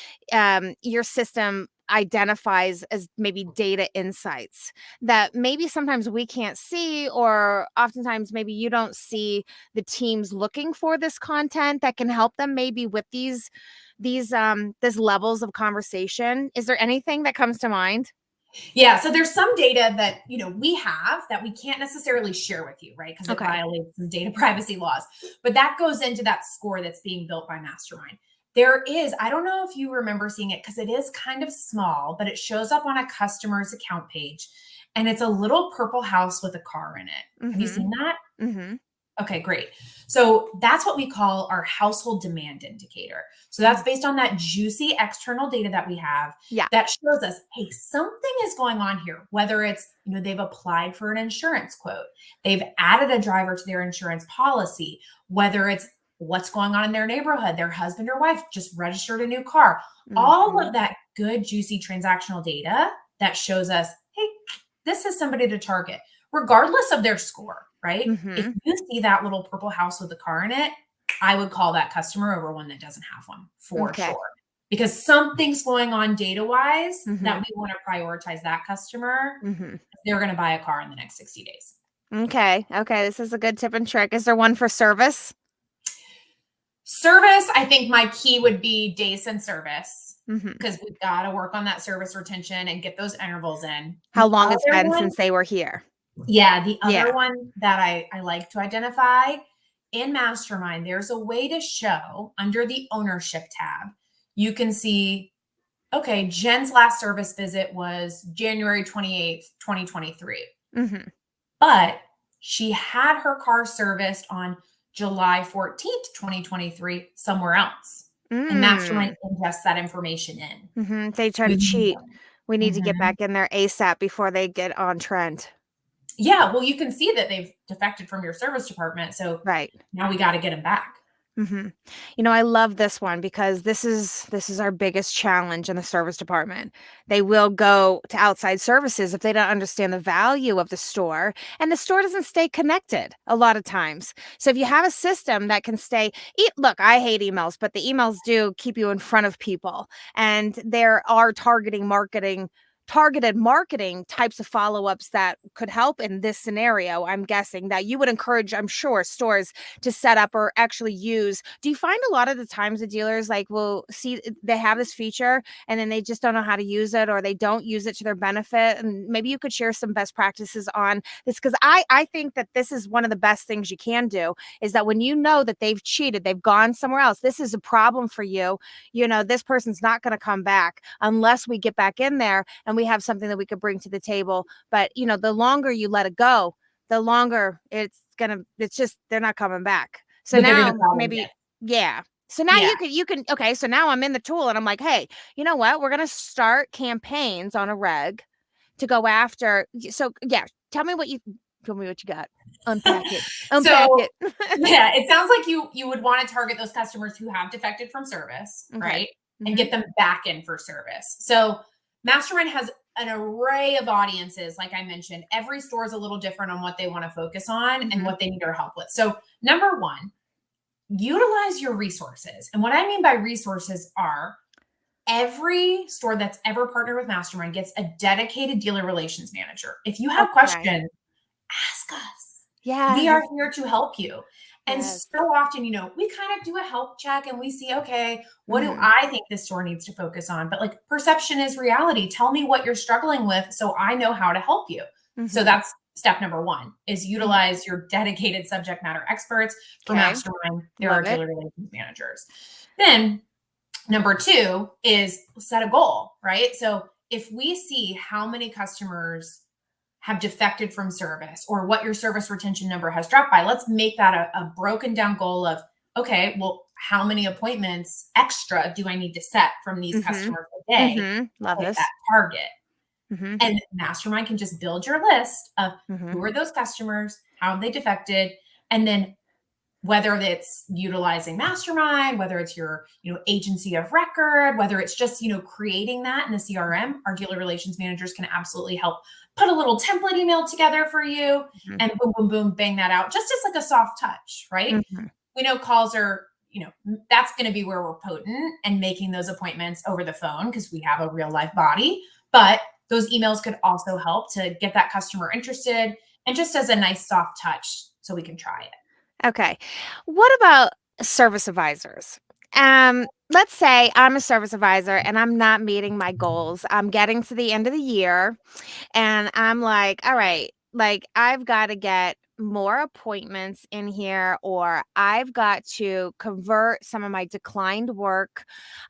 [SPEAKER 1] your system identifies as maybe data insights that maybe sometimes we can't see, or oftentimes maybe you don't see the teams looking for this content that can help them maybe with these levels of conversation? Is there anything that comes to mind?
[SPEAKER 2] Yeah. So there's some data that, we have that we can't necessarily share with you, right? Because it
[SPEAKER 1] Okay.
[SPEAKER 2] violates some data privacy laws. But that goes into that score that's being built by Mastermind. There is, I don't know if you remember seeing it because it is kind of small, but it shows up on a customer's account page. And it's a little purple house with a car in it. Have you
[SPEAKER 1] Mm-hmm.
[SPEAKER 2] seen that?
[SPEAKER 1] Mm-hmm.
[SPEAKER 2] Okay, great. So that's what we call our household demand indicator. So that's based on that juicy external data that we have
[SPEAKER 1] Yeah.
[SPEAKER 2] that shows us, hey, something is going on here. Whether it's, they've applied for an insurance quote, they've added a driver to their insurance policy, whether it's what's going on in their neighborhood, their husband or wife just registered a new car. All
[SPEAKER 1] Mm-hmm.
[SPEAKER 2] of that good, juicy transactional data that shows us, hey, this is somebody to target, regardless of their score, right? If
[SPEAKER 1] Mm-hmm.
[SPEAKER 2] you see that little purple house with a car in it, I would call that customer over one that doesn't have one for
[SPEAKER 1] Okay.
[SPEAKER 2] sure. Because something's going on data wise that
[SPEAKER 1] Mm-hmm.
[SPEAKER 2] we want to prioritize that customer.
[SPEAKER 1] Mm-hmm.
[SPEAKER 2] They're going to buy a car in the next 60 days.
[SPEAKER 1] Okay. Okay. This is a good tip and trick. Is there one for service?
[SPEAKER 2] Service, I think my key would be days in service
[SPEAKER 1] Mm-hmm.
[SPEAKER 2] because we've got to work on that service retention and get those intervals in.
[SPEAKER 1] How
[SPEAKER 2] The
[SPEAKER 1] long it's
[SPEAKER 2] other
[SPEAKER 1] been
[SPEAKER 2] one,
[SPEAKER 1] since they were here?
[SPEAKER 2] yeah, the other
[SPEAKER 1] Yeah.
[SPEAKER 2] one that I like to identify in Mastermind, there's a way to show under the ownership tab, you can see, okay, Jen's last service visit was January 28th, 2023.
[SPEAKER 1] Mm-hmm.
[SPEAKER 2] But she had her car serviced on July 14th, 2023, somewhere else. And Mastermind
[SPEAKER 1] Mm.
[SPEAKER 2] ingests that information in.
[SPEAKER 1] Mm-hmm. They try to cheat. We need to get
[SPEAKER 2] Mhm.
[SPEAKER 1] back in there ASAP before they get on trend.
[SPEAKER 2] Yeah, well, you can see that they've defected from your service department. So
[SPEAKER 1] Right.
[SPEAKER 2] now we got to get them back.
[SPEAKER 1] Mm-hmm. I love this one because this is our biggest challenge in the service department. They will go to outside services if they don't understand the value of the store, and the store doesn't stay connected a lot of times. So if you have a system that can look, I hate emails, but the emails do keep you in front of people, and there are targeted marketing types of follow-ups that could help in this scenario. I'm guessing that you would encourage, I'm sure, stores to set up or actually use. Do you find a lot of the times the dealers will see they have this feature and then they just don't know how to use it, or they don't use it to their benefit? And maybe you could share some best practices on this, because I think that this is one of the best things you can do, is that when you know that they've cheated, they've gone somewhere else, this is a problem for you. This person's not going to come back unless we get back in there and we have something that we could bring to the table. But the longer you let it go, the longer it's just they're not coming back. So
[SPEAKER 2] The bigger the
[SPEAKER 1] now
[SPEAKER 2] problem
[SPEAKER 1] maybe,
[SPEAKER 2] gets.
[SPEAKER 1] yeah. So now
[SPEAKER 2] Yeah.
[SPEAKER 1] you can okay, so now I'm in the tool and I'm like, hey, you know what? We're gonna start campaigns on a reg to go after. So yeah, tell me what you got. Unpack it. Unpack
[SPEAKER 2] So
[SPEAKER 1] it.
[SPEAKER 2] yeah, it sounds like you would want to target those customers who have defected from service,
[SPEAKER 1] Okay.
[SPEAKER 2] right? And
[SPEAKER 1] Mm-hmm.
[SPEAKER 2] get them back in for service. So Mastermind has an array of audiences. Like I mentioned, every store is a little different on what they want to focus on and
[SPEAKER 1] Mm-hmm.
[SPEAKER 2] what they need our help with. So number one, utilize your resources. And what I mean by resources are every store that's ever partnered with Mastermind gets a dedicated dealer relations manager. If you have
[SPEAKER 1] Okay.
[SPEAKER 2] questions, ask us. We
[SPEAKER 1] Yes.
[SPEAKER 2] are here to help you. And
[SPEAKER 1] Yes.
[SPEAKER 2] so often, we kind of do a health check and we see, okay, what do
[SPEAKER 1] Mm-hmm.
[SPEAKER 2] I think this store needs to focus on? But perception is reality. Tell me what you're struggling with so I know how to help you. So
[SPEAKER 1] Mm-hmm.
[SPEAKER 2] that's step number one, is
[SPEAKER 1] Mm-hmm.
[SPEAKER 2] utilize your dedicated subject matter experts. For
[SPEAKER 1] Okay.
[SPEAKER 2] Mastermind, there are
[SPEAKER 1] Love it.
[SPEAKER 2] dealer relations managers. Then number two is set a goal, right? So if we see how many customers have defected from service or what your service retention number has dropped by, let's make that a broken down goal of, okay, well, how many appointments extra do I need to set from these
[SPEAKER 1] Mm-hmm.
[SPEAKER 2] customers a day
[SPEAKER 1] Mm-hmm.
[SPEAKER 2] to
[SPEAKER 1] Love
[SPEAKER 2] hit
[SPEAKER 1] this.
[SPEAKER 2] that target?
[SPEAKER 1] Mm-hmm.
[SPEAKER 2] And Mastermind can just build your list of
[SPEAKER 1] Mm-hmm.
[SPEAKER 2] who are those customers, how have they defected, and then whether it's utilizing Mastermind, whether it's your, agency of record, whether it's just, creating that in the CRM, our dealer relations managers can absolutely help put a little template email together for you
[SPEAKER 1] Mm-hmm.
[SPEAKER 2] and boom, boom, boom, bang that out just as like a soft touch, right?
[SPEAKER 1] Mm-hmm.
[SPEAKER 2] We know calls are, that's going to be where we're potent and making those appointments over the phone because we have a real life body. But those emails could also help to get that customer interested and just as a nice soft touch so we can try it.
[SPEAKER 1] Okay. What about service advisors? Let's say I'm a service advisor and I'm not meeting my goals. I'm getting to the end of the year and I'm like, all right, like I've got to get more appointments in here, or I've got to convert some of my declined work.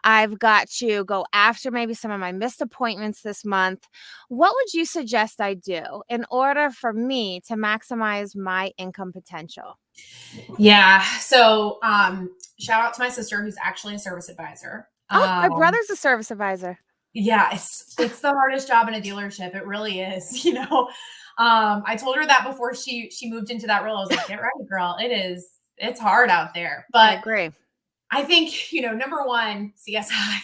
[SPEAKER 1] I've got to go after maybe some of my missed appointments this month. What would you suggest I do in order for me to maximize my income potential?
[SPEAKER 2] Yeah. So shout out to my sister who's actually a service advisor.
[SPEAKER 1] Oh, my brother's a service advisor.
[SPEAKER 2] Yeah, it's the hardest job in a dealership. It really is. I told her that before she moved into that role. I was like, get ready, girl. It's hard out there.
[SPEAKER 1] I
[SPEAKER 2] But
[SPEAKER 1] agree.
[SPEAKER 2] I think, number one, CSI,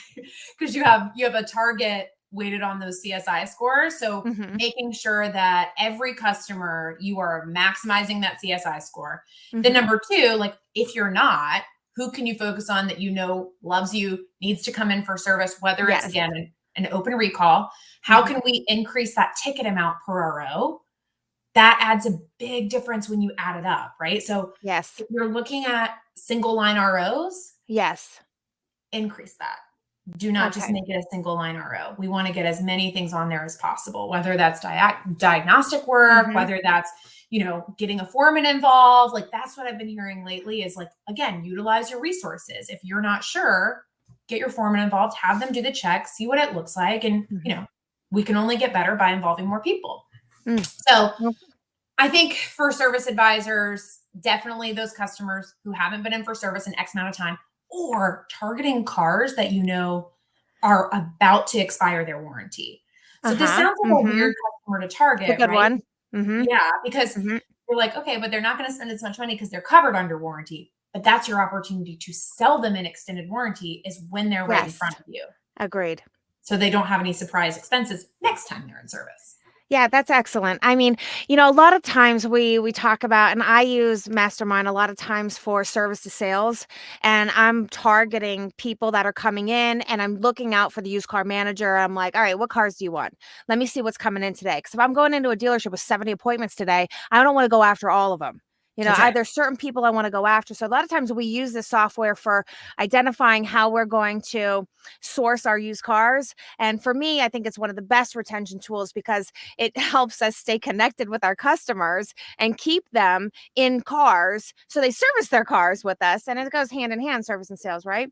[SPEAKER 2] because you have a target weighted on those CSI scores. So
[SPEAKER 1] Mhm.
[SPEAKER 2] making sure that every customer, you are maximizing that CSI score. Then
[SPEAKER 1] Mhm.
[SPEAKER 2] number two, like if you're not, who can you focus on that loves you, needs to come in for service, whether it's
[SPEAKER 1] Yes.
[SPEAKER 2] again an open recall. How
[SPEAKER 1] Mhm.
[SPEAKER 2] can we increase that ticket amount per RO? That adds a big difference when you add it up, right? So
[SPEAKER 1] Yes.
[SPEAKER 2] if you're looking at single line ROs,
[SPEAKER 1] Yes.
[SPEAKER 2] increase that. Do not just
[SPEAKER 1] Okay.
[SPEAKER 2] make it a single line RO. We want to get as many things on there as possible, whether that's diagnostic work,
[SPEAKER 1] Mhm.
[SPEAKER 2] whether that's, getting a foreman involved. Like that's what I've been hearing lately is like, again, utilize your resources. If you're not sure, get your foreman involved, have them do the check, see what it looks like. And,
[SPEAKER 1] Mhm.
[SPEAKER 2] we can only get better by involving more people.
[SPEAKER 1] Mm.
[SPEAKER 2] So
[SPEAKER 1] Well,
[SPEAKER 2] I think for service advisors, definitely those customers who haven't been in for service in X amount of time or targeting cars that are about to expire their warranty. So this
[SPEAKER 1] uh-huh.
[SPEAKER 2] sounds like a
[SPEAKER 1] Mhm.
[SPEAKER 2] weird customer to
[SPEAKER 1] It's a
[SPEAKER 2] target,
[SPEAKER 1] good
[SPEAKER 2] right?
[SPEAKER 1] one. Mhm.
[SPEAKER 2] Yeah, because
[SPEAKER 1] Mhm.
[SPEAKER 2] you're like, okay, but they're not going to spend as much money because they're covered under warranty. But that's your opportunity to sell them an extended warranty is when they're right in
[SPEAKER 1] Yes.
[SPEAKER 2] front of you.
[SPEAKER 1] Agreed.
[SPEAKER 2] So they don't have any surprise expenses next time they're in service.
[SPEAKER 1] Yeah, that's excellent. I mean, a lot of times we talk about, and I use Mastermind a lot of times for service to sales, and I'm targeting people that are coming in, and I'm looking out for the used car manager. I'm like, all right, what cars do you want? Let me see what's coming in today. Because if I'm going into a dealership with 70 appointments today, I don't want to go after all of them.
[SPEAKER 2] That's right.
[SPEAKER 1] There's certain people I want to go after. So a lot of times we use this software for identifying how we're going to source our used cars. And for me, I think it's one of the best retention tools because it helps us stay connected with our customers and keep them in cars so they service their cars with us, and it goes hand in hand, service and sales, right?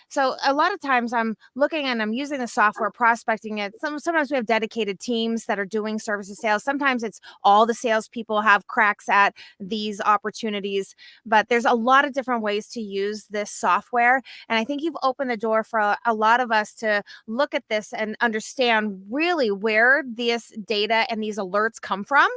[SPEAKER 1] So a lot of times I'm looking and I'm using the software, prospecting it. Sometimes we have dedicated teams that are doing service and sales. Sometimes it's all the salespeople have cracks at these opportunities, but there's a lot of different ways to use this software, and I think you've opened the door for a lot of us to look at this and understand really where this data and these alerts come from.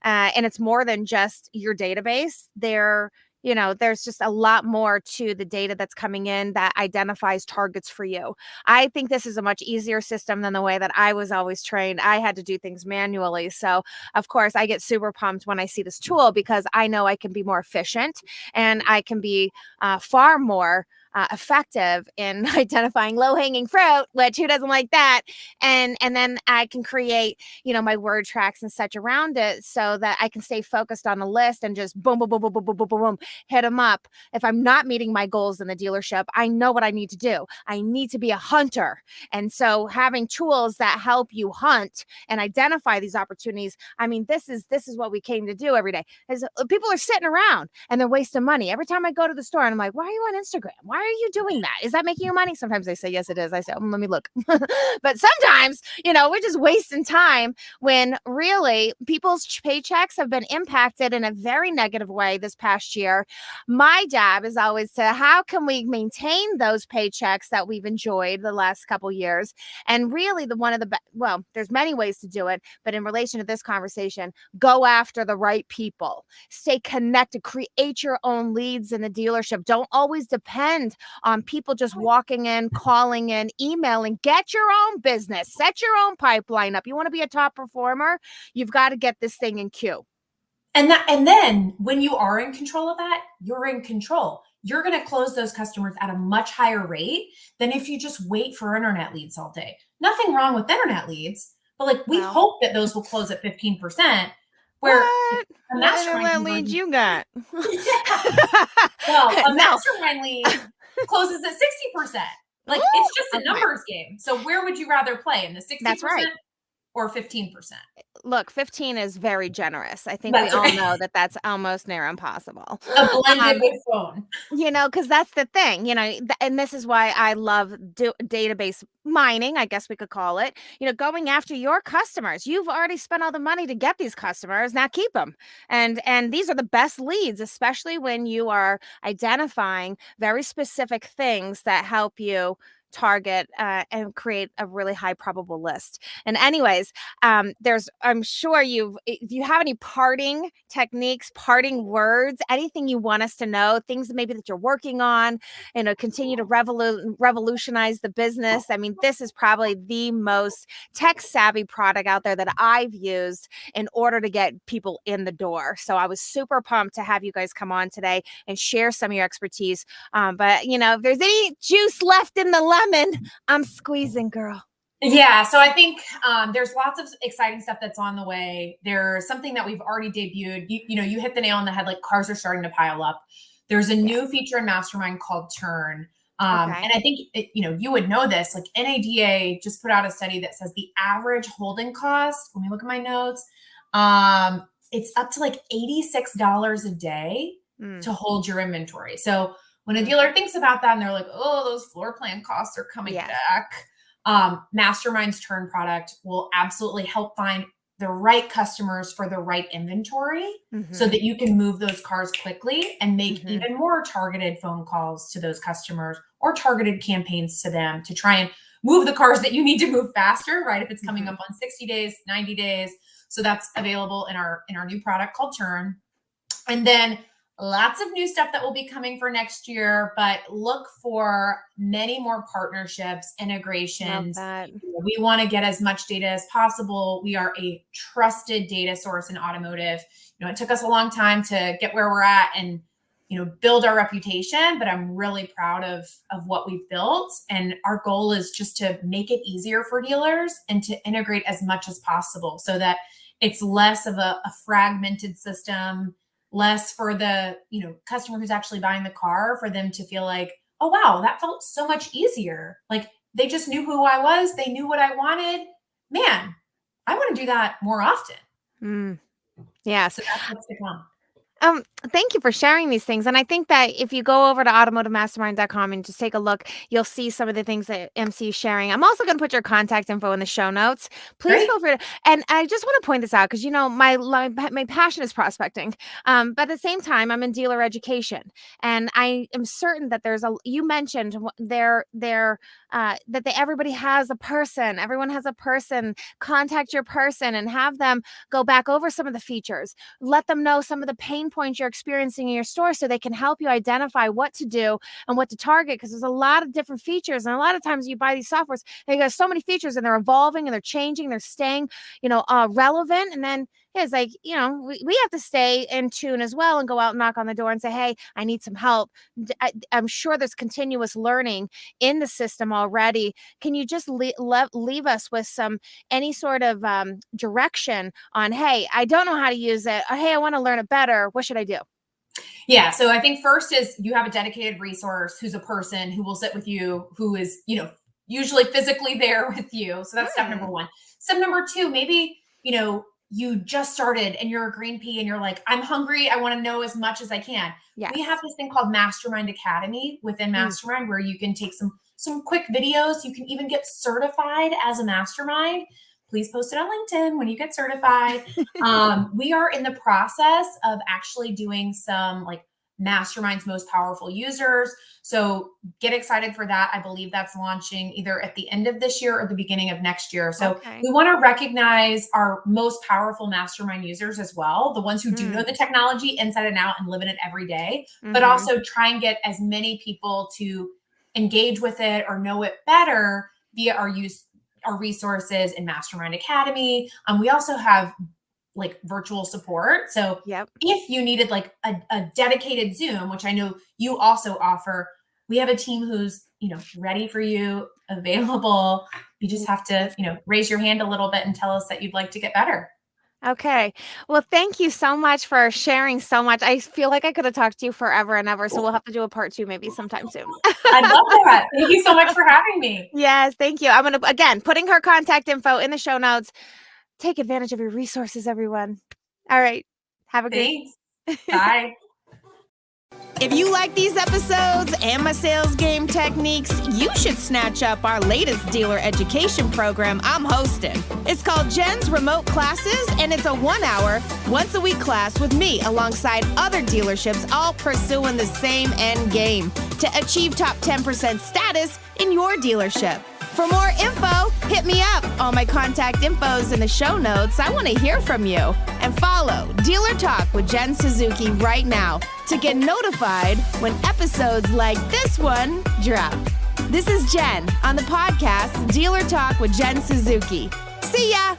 [SPEAKER 1] And it's more than just your database. There's just a lot more to the data that's coming in that identifies targets for you. I think this is a much easier system than the way that I was always trained. I had to do things manually. So, of course, I get super pumped when I see this tool because I know I can be more efficient and I can be far more effective in identifying low hanging fruit, which who doesn't like that? And then I can create, my word tracks and such around it so that I can stay focused on the list and just boom, boom, boom, boom, boom, boom, boom, boom, boom, hit them up. If I'm not meeting my goals in the dealership, I know what I need to do. I need to be a hunter. And so having tools that help you hunt and identify these opportunities, I mean, this is what we came to do every day. Is people are sitting around and they're wasting money. Every time I go to the store and I'm like, why are you on Instagram? Why are you doing that? Is that making you money? Sometimes they say, yes, it is. I say, let me look. But sometimes, we're just wasting time when really people's paychecks have been impacted in a very negative way this past year. My job is always to how can we maintain those paychecks that we've enjoyed the last couple years? And really well, there's many ways to do it, but in relation to this conversation, go after the right people, stay connected, create your own leads in the dealership. Don't always depend on people just walking in, calling in, emailing. Get your own business, set your own pipeline up. You want to be a top performer, you've got to get this thing in queue.
[SPEAKER 2] And then when you are in control of that, you're in control. you're going to close those customers at a much higher rate than if you just wait for internet leads all day. Nothing wrong with internet leads, but like we
[SPEAKER 1] Well,
[SPEAKER 2] hope that those will close at 15%, where
[SPEAKER 1] what?
[SPEAKER 2] a
[SPEAKER 1] What
[SPEAKER 2] mastermind
[SPEAKER 1] internet leads
[SPEAKER 2] conversion,
[SPEAKER 1] you got?
[SPEAKER 2] well, a
[SPEAKER 1] No.
[SPEAKER 2] mastermind lead closes at 60%.
[SPEAKER 1] Ooh,
[SPEAKER 2] Like it's just a
[SPEAKER 1] okay.
[SPEAKER 2] numbers game. So where would you rather play, in the
[SPEAKER 1] That's right.
[SPEAKER 2] 60% or 15%?
[SPEAKER 1] Look, 15 is very generous. I think we
[SPEAKER 2] That's
[SPEAKER 1] all
[SPEAKER 2] right.
[SPEAKER 1] know that that's almost near impossible.
[SPEAKER 2] A blended
[SPEAKER 1] Um,
[SPEAKER 2] with phone.
[SPEAKER 1] because that's the thing, and this is why I love database mining, I guess we could call it, going after your customers. You've already spent all the money to get these customers, now keep them. And these are the best leads, especially when you are identifying very specific things that help you target and create a really high probable list. And anyways, I'm sure if you have any parting techniques, parting words, anything you want us to know, things maybe that you're working on, continue to revolutionize the business. I mean, this is probably the most tech savvy product out there that I've used in order to get people in the door. So I was super pumped to have you guys come on today and share some of your expertise. But if there's any juice left in the lemon, I'm squeezing, girl.
[SPEAKER 2] Yeah, so I think there's lots of exciting stuff that's on the way. There's something that we've already debuted. You hit the nail on the head. Like, cars are starting to pile up. There's a new feature in Mastermind called Turn.
[SPEAKER 1] Okay.
[SPEAKER 2] And I think you would know this. Like, NADA just put out a study that says the average holding cost, let me look at my notes, it's up to like $86 a day to hold your inventory. So when a dealer thinks about that and they're like, oh, those floor plan costs are coming
[SPEAKER 1] Yes.
[SPEAKER 2] back, Mastermind's Turn product will absolutely help find the right customers for the right inventory so that you can move those cars quickly and make even more targeted phone calls to those customers or targeted campaigns to them to try and move the cars that you need to move faster, right? If it's coming up on 60 days, 90 days. So that's available in our new product called Turn. And then lots of new stuff that will be coming for next year, but look for many more partnerships, integrations. We want to get as much data as possible. We are a trusted data source in automotive. It took us a long time to get where we're at and, build our reputation, but I'm really proud of what we've built. And our goal is just to make it easier for dealers and to integrate as much as possible so that it's less of a fragmented system, less for the customer who's actually buying the car, for them to feel like, oh wow, that felt so much easier. Like, they just knew who I was, they knew what I wanted. Man, I want to do that more often.
[SPEAKER 1] Yes.
[SPEAKER 2] So that's what's to come.
[SPEAKER 1] Thank you for sharing these things. And I think that if you go over to automotivemastermind.com and just take a look, you'll see some of the things that MC is sharing. I'm also going to put your contact info in the show notes. Please feel free to, and I just want to point this out because, my passion is prospecting. But at the same time, I'm in dealer education. And I am certain that you mentioned everybody has a person, everyone has a person, contact your person and have them go back over some of the features. Let them know some of the pain points you're experiencing in your store so they can help you identify what to do and what to target, because there's a lot of different features. And a lot of times you buy these softwares, they got so many features and they're evolving and they're changing, they're staying, relevant. And then it's like, we have to stay in tune as well and go out and knock on the door and say, hey, I need some help. I'm sure there's continuous learning in the system already. Can you just leave us with any sort of direction on, hey, I don't know how to use it, or hey, I want to learn it better, what should I do?
[SPEAKER 2] Yeah. So I think first is you have a dedicated resource who's a person who will sit with you, who is, usually physically there with you. So that's step number one. Step number two, maybe, you just started and you're a green pea and you're like, I'm hungry, I want to know as much as I can.
[SPEAKER 1] Yes.
[SPEAKER 2] We have this thing called Mastermind Academy within Mastermind where you can take some quick videos. You can even get certified as a mastermind. Please post it on LinkedIn when you get certified. We are in the process of actually doing some like Mastermind's most powerful users. So get excited for that. I believe that's launching either at the end of this year or the beginning of next year. So we want to recognize our most powerful Mastermind users as well, the ones who do know the technology inside and out and live in it every day, but also try and get as many people to engage with it or know it better via our resources in Mastermind Academy. We also have like virtual support. So
[SPEAKER 1] Yep.
[SPEAKER 2] if you needed like a dedicated Zoom, which I know you also offer, we have a team who's, ready for you, available. You just have to, raise your hand a little bit and tell us that you'd like to get better.
[SPEAKER 1] Okay. Well, thank you so much for sharing so much. I feel like I could have talked to you forever and ever, so we'll have to do a part 2 maybe sometime soon.
[SPEAKER 2] I'd love that. Thank you so much for having me.
[SPEAKER 1] Yes, thank you. I'm going to, again, putting her contact info in the show notes. Take advantage of your resources, everyone. All right. Have a great
[SPEAKER 2] Thanks. Bye.
[SPEAKER 1] If you like these episodes and my sales game techniques, you should snatch up our latest dealer education program I'm hosting. It's called Jen's Remote Classes, and it's a 1-hour, once-a-week class with me alongside other dealerships all pursuing the same end game to achieve top 10% status in your dealership. For more info, hit me up. All my contact info's in the show notes. I want to hear from you. And follow Dealer Talk with Jen Suzuki right now to get notified when episodes like this one drop. This is Jen on the podcast Dealer Talk with Jen Suzuki. See ya!